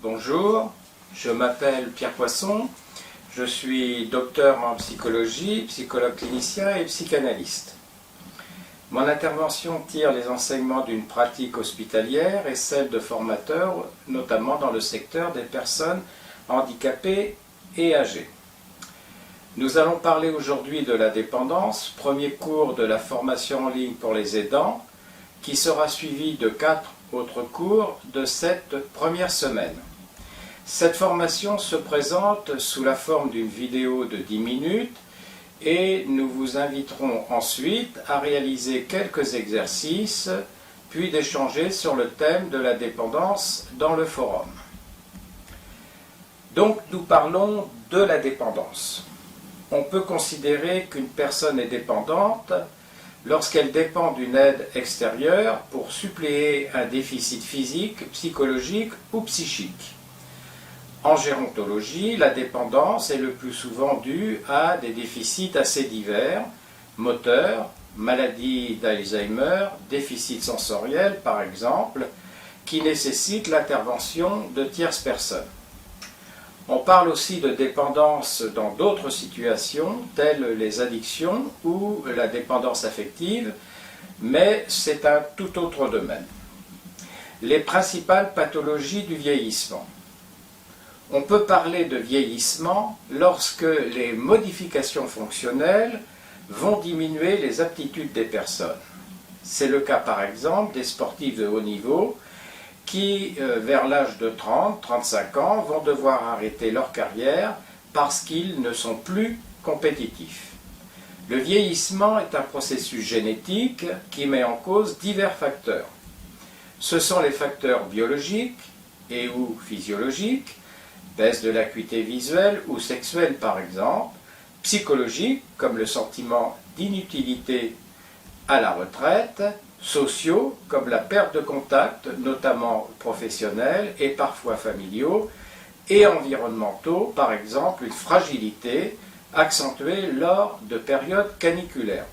Bonjour, je m'appelle Pierre Poisson, je suis docteur en psychologie, psychologue clinicien et psychanalyste. Mon intervention tire les enseignements d'une pratique hospitalière et celle de formateurs, notamment dans le secteur des personnes handicapées et âgées. Nous allons parler aujourd'hui de la dépendance, premier cours de la formation en ligne pour les aidants, qui sera suivi de 4 autres cours de cette première semaine. Cette formation se présente sous la forme d'une vidéo de 10 minutes et nous vous inviterons ensuite à réaliser quelques exercices puis d'échanger sur le thème de la dépendance dans le forum. Donc nous parlons de la dépendance. On peut considérer qu'une personne est dépendante lorsqu'elle dépend d'une aide extérieure pour suppléer un déficit physique, psychologique ou psychique. En gérontologie, la dépendance est le plus souvent due à des déficits assez divers, moteurs, maladie d'Alzheimer, déficit sensoriel par exemple, qui nécessitent l'intervention de tierces personnes. On parle aussi de dépendance dans d'autres situations, telles les addictions ou la dépendance affective, mais c'est un tout autre domaine. Les principales pathologies du vieillissement. On peut parler de vieillissement lorsque les modifications fonctionnelles vont diminuer les aptitudes des personnes. C'est le cas par exemple des sportifs de haut niveau qui, vers l'âge de 30-35 ans, vont devoir arrêter leur carrière parce qu'ils ne sont plus compétitifs. Le vieillissement est un processus génétique qui met en cause divers facteurs. Ce sont les facteurs biologiques et ou physiologiques, baisse de l'acuité visuelle ou sexuelle par exemple, psychologiques comme le sentiment d'inutilité à la retraite, sociaux comme la perte de contact, notamment professionnels et parfois familiaux, et environnementaux, par exemple une fragilité accentuée lors de périodes caniculaires.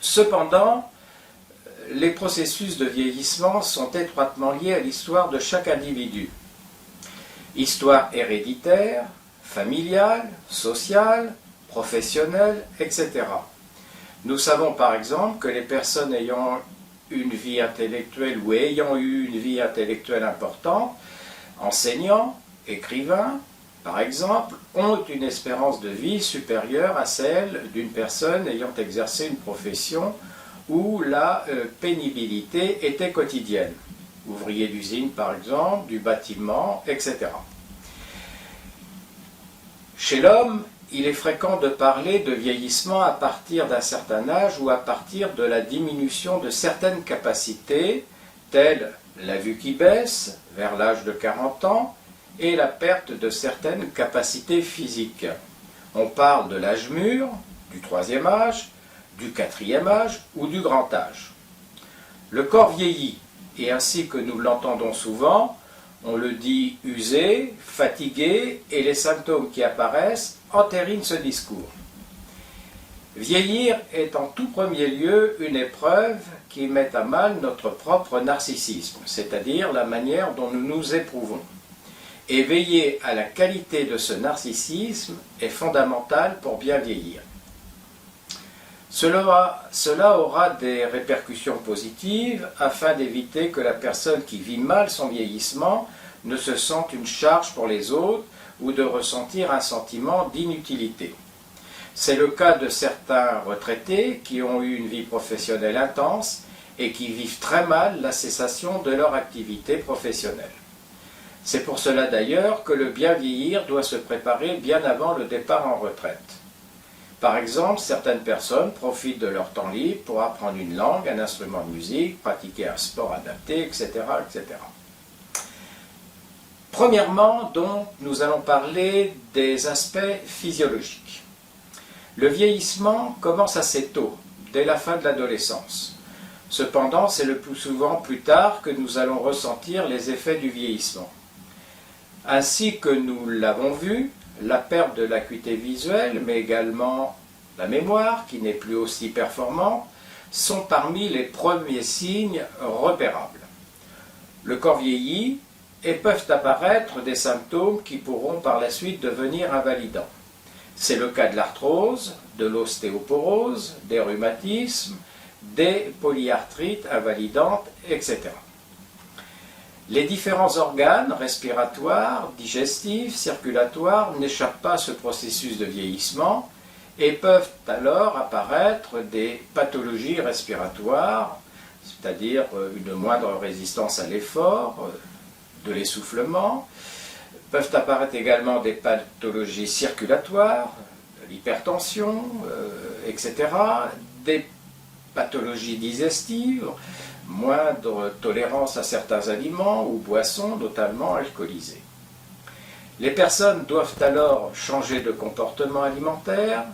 Cependant, les processus de vieillissement sont étroitement liés à l'histoire de chaque individu. Histoire héréditaire, familiale, sociale, professionnelle, etc. Nous savons par exemple que les personnes ayant une vie intellectuelle ou ayant eu une vie intellectuelle importante, enseignants, écrivains, par exemple, ont une espérance de vie supérieure à celle d'une personne ayant exercé une profession où la pénibilité était quotidienne. Ouvriers d'usine par exemple, du bâtiment, etc. Chez l'homme, il est fréquent de parler de vieillissement à partir d'un certain âge ou à partir de la diminution de certaines capacités, telles la vue qui baisse vers l'âge de 40 ans et la perte de certaines capacités physiques. On parle de l'âge mûr, du 3e âge, du 4e âge ou du grand âge. Le corps vieillit, et ainsi que nous l'entendons souvent, on le dit usé, fatigué, et les symptômes qui apparaissent entérinent ce discours. Vieillir est en tout premier lieu une épreuve qui met à mal notre propre narcissisme, c'est-à-dire la manière dont nous nous éprouvons. Et veiller à la qualité de ce narcissisme est fondamental pour bien vieillir. Cela aura des répercussions positives afin d'éviter que la personne qui vit mal son vieillissement ne se sente une charge pour les autres ou de ressentir un sentiment d'inutilité. C'est le cas de certains retraités qui ont eu une vie professionnelle intense et qui vivent très mal la cessation de leur activité professionnelle. C'est pour cela d'ailleurs que le bien vieillir doit se préparer bien avant le départ en retraite. Par exemple, certaines personnes profitent de leur temps libre pour apprendre une langue, un instrument de musique, pratiquer un sport adapté, etc., etc. Premièrement, donc, nous allons parler des aspects physiologiques. Le vieillissement commence assez tôt, dès la fin de l'adolescence. Cependant, c'est le plus souvent plus tard que nous allons ressentir les effets du vieillissement. Ainsi que nous l'avons vu, la perte de l'acuité visuelle, mais également la mémoire, qui n'est plus aussi performante, sont parmi les premiers signes repérables. Le corps vieillit et peuvent apparaître des symptômes qui pourront par la suite devenir invalidants. C'est le cas de l'arthrose, de l'ostéoporose, des rhumatismes, des polyarthrites invalidantes, etc. Les différents organes respiratoires, digestifs, circulatoires n'échappent pas à ce processus de vieillissement et peuvent alors apparaître des pathologies respiratoires, c'est-à-dire une moindre résistance à l'effort, de l'essoufflement. Peuvent apparaître également des pathologies circulatoires, l'hypertension, etc., des pathologies digestives, moindre tolérance à certains aliments ou boissons, notamment alcoolisées. Les personnes doivent alors changer de comportement alimentaire,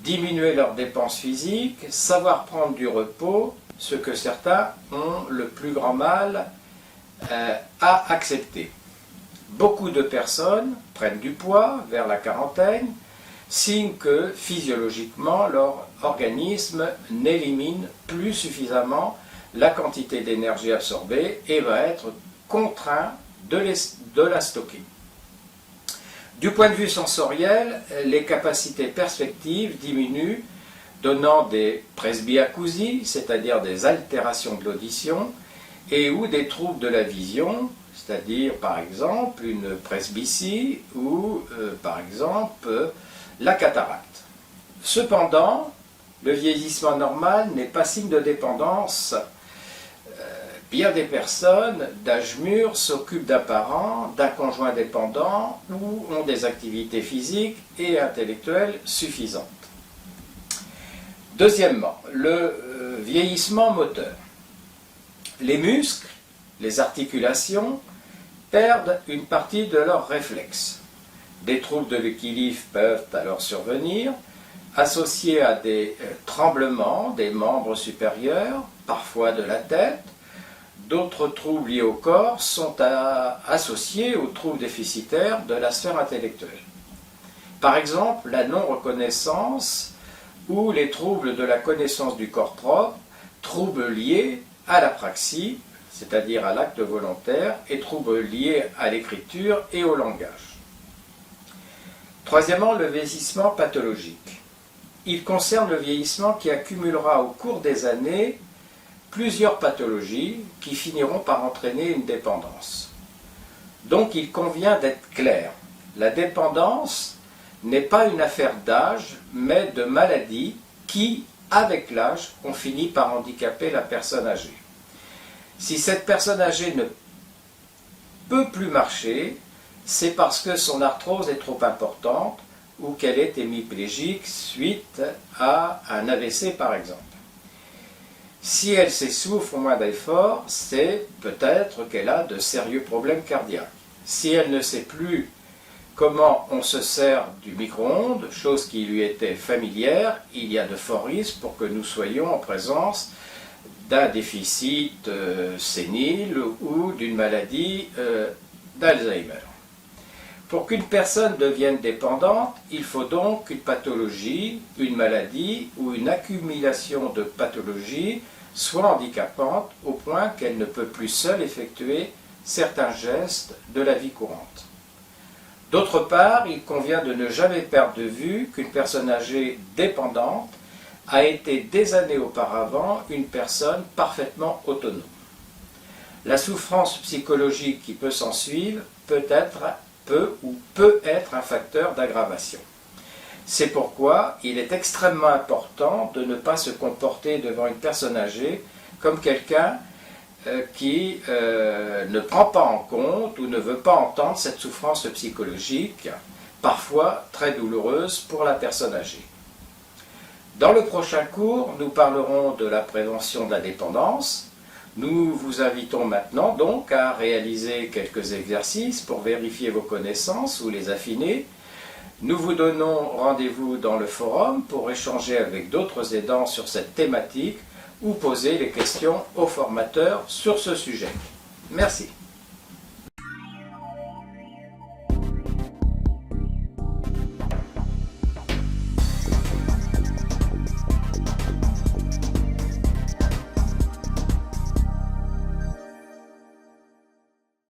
diminuer leurs dépenses physiques, savoir prendre du repos, ce que certains ont le plus grand mal à accepter. Beaucoup de personnes prennent du poids vers la quarantaine, signe que physiologiquement leur organisme n'élimine plus suffisamment la quantité d'énergie absorbée et va être contraint de la stocker. Du point de vue sensoriel, les capacités perceptives diminuent, donnant des presbyacousies, c'est-à-dire des altérations de l'audition, et ou des troubles de la vision, c'est-à-dire par exemple une presbytie ou par exemple la cataracte. Cependant, le vieillissement normal n'est pas signe de dépendance. Bien des personnes d'âge mûr s'occupent d'un parent, d'un conjoint dépendant ou ont des activités physiques et intellectuelles suffisantes. Deuxièmement, le vieillissement moteur. Les muscles, les articulations perdent une partie de leurs réflexes. Des troubles de l'équilibre peuvent alors survenir, associés à des tremblements des membres supérieurs, parfois de la tête. D'autres troubles liés au corps sont associés aux troubles déficitaires de la sphère intellectuelle. Par exemple, la non-reconnaissance ou les troubles de la connaissance du corps propre, troubles liés à l'apraxie, c'est-à-dire à l'acte volontaire, et troubles liés à l'écriture et au langage. Troisièmement, le vieillissement pathologique. Il concerne le vieillissement qui accumulera au cours des années plusieurs pathologies qui finiront par entraîner une dépendance. Donc il convient d'être clair. La dépendance n'est pas une affaire d'âge, mais de maladie qui, avec l'âge, ont fini par handicaper la personne âgée. Si cette personne âgée ne peut plus marcher, c'est parce que son arthrose est trop importante ou qu'elle est hémiplégique suite à un AVC par exemple. Si elle s'essouffle au moins d'efforts, c'est peut-être qu'elle a de sérieux problèmes cardiaques. Si elle ne sait plus comment on se sert du micro-ondes, chose qui lui était familière, il y a de forts risques pour que nous soyons en présence d'un déficit sénile ou d'une maladie d'Alzheimer. Pour qu'une personne devienne dépendante, il faut donc une pathologie, une maladie ou une accumulation de pathologies soit handicapante au point qu'elle ne peut plus seule effectuer certains gestes de la vie courante. D'autre part, il convient de ne jamais perdre de vue qu'une personne âgée dépendante a été des années auparavant une personne parfaitement autonome. La souffrance psychologique qui peut s'ensuivre peut être un facteur d'aggravation. C'est pourquoi il est extrêmement important de ne pas se comporter devant une personne âgée comme quelqu'un qui ne prend pas en compte ou ne veut pas entendre cette souffrance psychologique, parfois très douloureuse pour la personne âgée. Dans le prochain cours, nous parlerons de la prévention de la dépendance. Nous vous invitons maintenant donc à réaliser quelques exercices pour vérifier vos connaissances ou les affiner. Nous vous donnons rendez-vous dans le forum pour échanger avec d'autres aidants sur cette thématique ou poser les questions aux formateurs sur ce sujet. Merci.